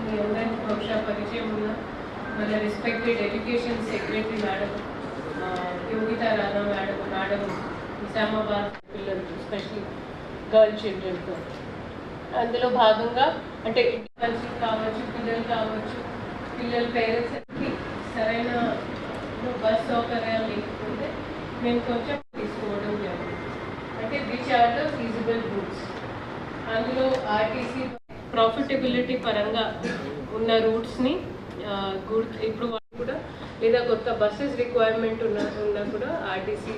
మీ అందరికీ బహుశా పరిచయం ఉన్న మన respected education secretary madam Yogita Radha madam Nizamabad పిల్లలు స్పెషల్ గర్ల్ చిల్డ్రన్తో అందులో భాగంగా అంటే కలిసి కావచ్చు పిల్లల పేరెంట్స్కి సరైన బస్ సౌకర్యాలు లేకపోతే మేము కొంచెం తీసుకోవడం జరిగింది. అంటే which are the feasible routes, అందులో ఆర్టీసీ ప్రాఫిటబిలిటీ పరంగా ఉన్న రూట్స్ని ఇప్పుడు వాళ్ళు కూడా లేదా కొత్త బస్సెస్ రిక్వైర్మెంట్ ఉన్నా కూడా ఆర్టీసీ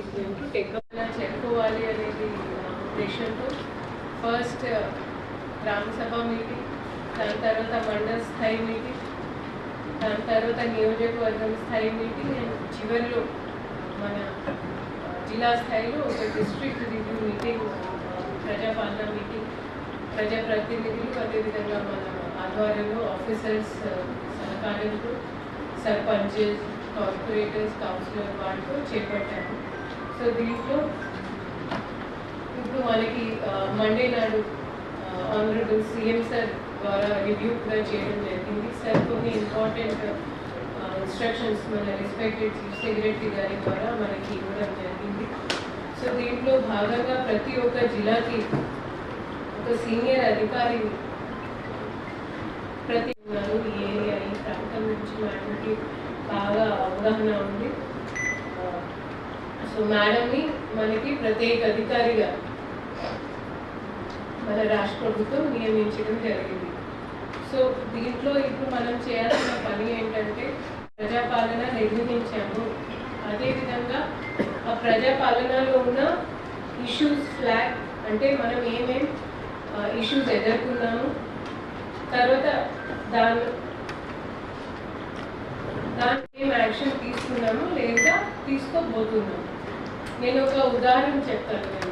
టేకప్ చెప్పుకోవాలి అనేది ఉద్దేశంతో ఫస్ట్ గ్రామసభ మీటింగ్, దాని తర్వాత మండల స్థాయి మీటింగ్, దాని తర్వాత నియోజకవర్గం స్థాయి మీటింగ్ అండ్ చివరిలో మన జిల్లా స్థాయిలో ఒక డిస్ట్రిక్ట్ రివ్యూ మీటింగ్, ప్రజాపాలన మీటింగ్, ప్రజాప్రతినిధులు అదేవిధంగా మన ఆధ్వర్యంలో ఆఫీసర్స్ సహకారంతో సర్పంచెస్, కార్పొరేటర్స్, కౌన్సిలర్ వాళ్ళతో చేపట్టాము. సో దీంట్లో ఇప్పుడు మనకి మండే నాడు ఆనరబుల్ సీఎం సార్ ద్వారా రివ్యూ కూడా చేయడం జరిగింది. సార్ కొన్ని ఇంపార్టెంట్ ఇన్స్ట్రక్షన్స్ మన రెస్పెక్టెడ్ చీఫ్ సెక్రటరీ గారి ద్వారా మనకి ఇవ్వడం జరిగింది. సో దీంట్లో భాగంగా ప్రతి ఒక్క జిల్లాకి ఒక సీనియర్ అధికారి ప్రతి ఈ ఏరియా ఈ ప్రాంతం నుంచి మేడంకి బాగా అవగాహన ఉంది. సో మేడంని మనకి ప్రత్యేక అధికారిగా మన రాష్ట్ర ప్రభుత్వం నియమించడం జరిగింది. సో దీంట్లో ఇప్పుడు మనం చేయాల్సిన పని ఏంటంటే ప్రజాపాలన నిర్వహించాము, అదేవిధంగా ఆ ప్రజాపాలనలో ఉన్న ఇష్యూస్ ఫ్లాగ్ అంటే మనం ఏమేం ఇష్యూస్ ఎదుర్కొన్నాము, తర్వాత దాని ఏం యాక్షన్ తీసుకున్నాము లేదా తీసుకోబోతున్నాము. నేను ఒక ఉదాహరణ చెప్తాను.